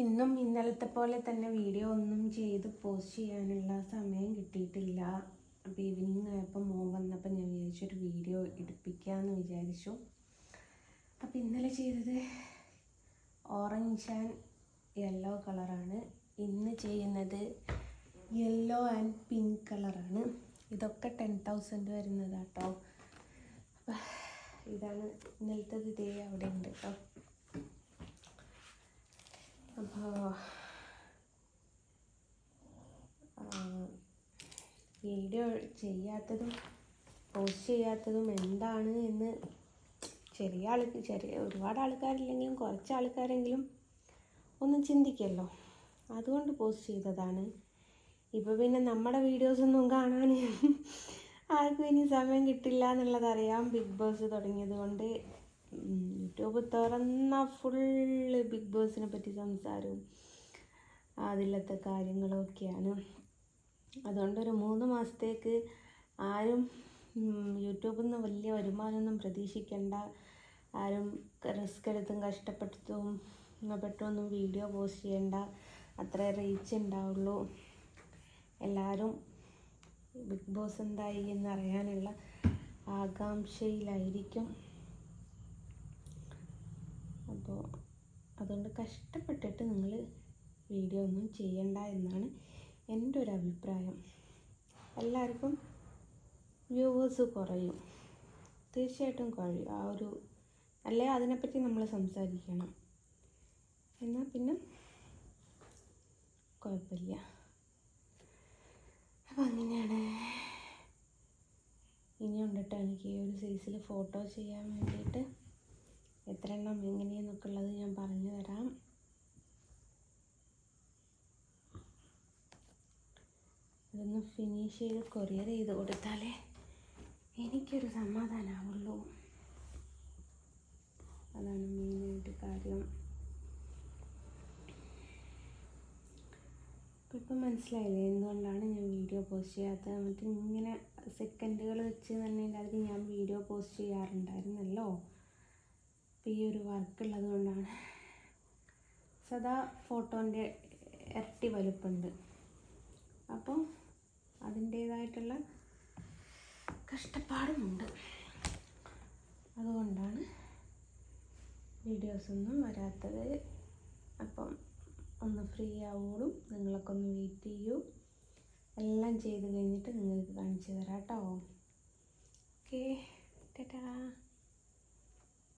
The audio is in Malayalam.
ഇന്നും ഇന്നലത്തെ പോലെ തന്നെ വീഡിയോ ഒന്നും ചെയ്ത് പോസ്റ്റ് ചെയ്യാനുള്ള സമയം കിട്ടിയിട്ടില്ല. അപ്പോൾ ഈവനിങ് ആയപ്പോൾ മോൻ വന്നപ്പോൾ ഞാൻ വിചാരിച്ചൊരു വീഡിയോ എടുപ്പിക്കാമെന്ന് വിചാരിച്ചു. അപ്പോൾ ഇന്നലെ ചെയ്തത് ഓറഞ്ച് ആൻഡ് യെല്ലോ കളറാണ്. ഇന്ന് ചെയ്യുന്നത് യെല്ലോ ആൻഡ് പിങ്ക് കളറാണ്. ഇതൊക്കെ 10,000 വരുന്നതാട്ടോ. അപ്പോൾ ഇതാണ് ഇന്നലത്തത്. ഇതേ അവിടെ ഉണ്ട് കേട്ടോ. അപ്പോൾ വീഡിയോ ചെയ്യാത്തതും പോസ്റ്റ് ചെയ്യാത്തതും എന്താണ് എന്ന് ഒരുപാട് ആൾക്കാരില്ലെങ്കിലും കുറച്ച് ആൾക്കാരെങ്കിലും ഒന്ന് ചിന്തിക്കുമല്ലോ, അതുകൊണ്ട് പോസ്റ്റ് ചെയ്തതാണ്. ഇപ്പോൾ പിന്നെ നമ്മുടെ വീഡിയോസൊന്നും കാണാൻ ആർക്കും ഇനി സമയം കിട്ടില്ല എന്നുള്ളതറിയാം. ബിഗ് ബോസ് തുടങ്ങിയത് കൊണ്ട് യൂട്യൂബ് തുറന്ന ഫുള്ള് ബിഗ് ബോസിനെ പറ്റി സംസാരവും അതിലത്തെ കാര്യങ്ങളൊക്കെയാണ്. അതുകൊണ്ടൊരു 3 മാസത്തേക്ക് ആരും യൂട്യൂബിൽ നിന്ന് വലിയ വരുമാനമൊന്നും പ്രതീക്ഷിക്കേണ്ട. ആരും റിസ്ക് എടുത്തും കഷ്ടപ്പെട്ടൊന്നും വീഡിയോ പോസ്റ്റ് ചെയ്യേണ്ട. അത്രേ റീച്ച് ഉണ്ടാവുള്ളൂ. എല്ലാവരും ബിഗ് ബോസ് എന്തായി എന്നറിയാനുള്ള ആകാംക്ഷയിലായിരിക്കും. അപ്പോൾ അതുകൊണ്ട് കഷ്ടപ്പെട്ടിട്ട് നിങ്ങൾ വീഡിയോ ഒന്നും ചെയ്യണ്ട എന്നാണ് എൻ്റെ ഒരു അഭിപ്രായം. എല്ലാവർക്കും വ്യൂവേഴ്സ് കുറയും, തീർച്ചയായിട്ടും കുറയും. അല്ലേ അതിനെപ്പറ്റി നമ്മൾ സംസാരിക്കണം, എന്നാൽ പിന്നെ കുഴപ്പമില്ല. അപ്പോൾ അങ്ങനെയാണ്. ഇനിയുണ്ട് കേട്ടോ എനിക്ക് ഈ ഒരു സൈസിൽ ഫോട്ടോ ചെയ്യാൻ വേണ്ടിയിട്ട്. എത്ര എണ്ണം എങ്ങനെയെന്നൊക്കെ ഉള്ളത് ഞാൻ പറഞ്ഞു തരാം. ഇതൊന്ന് ഫിനിഷ് ചെയ്ത് കൊറിയർ ചെയ്ത് കൊടുത്താലേ എനിക്കൊരു സമാധാനമാവുള്ളൂ. അതാണ് മെയിനായിട്ട് കാര്യം. ഇപ്പം മനസ്സിലായില്ലേ എന്തുകൊണ്ടാണ് ഞാൻ വീഡിയോ പോസ്റ്റ് ചെയ്യാത്തത്. എന്നിട്ട് ഇങ്ങനെ സെക്കൻഡുകൾ വെച്ച് തന്നെ എല്ലാവർക്കും ഞാൻ വീഡിയോ പോസ്റ്റ് ചെയ്യാറുണ്ടായിരുന്നല്ലോ. അപ്പോൾ ഈ ഒരു വർക്കുള്ളത് കൊണ്ടാണ്. സദാ ഫോട്ടോൻ്റെ ഇരട്ടി വലുപ്പമുണ്ട്. അപ്പോൾ അതിൻ്റേതായിട്ടുള്ള കഷ്ടപ്പാടുമുണ്ട്. അതുകൊണ്ടാണ് വീഡിയോസൊന്നും വരാത്തത്. അപ്പം ഒന്ന് ഫ്രീ ആവുള്ളൂ, നിങ്ങളൊക്കെ ഒന്ന് വെയിറ്റ് ചെയ്യൂ. എല്ലാം ചെയ്ത് കഴിഞ്ഞിട്ട് നിങ്ങൾക്ക് കാണിച്ചു തരാം കേട്ടോ. ഓക്കേ, ടാറ്റാ.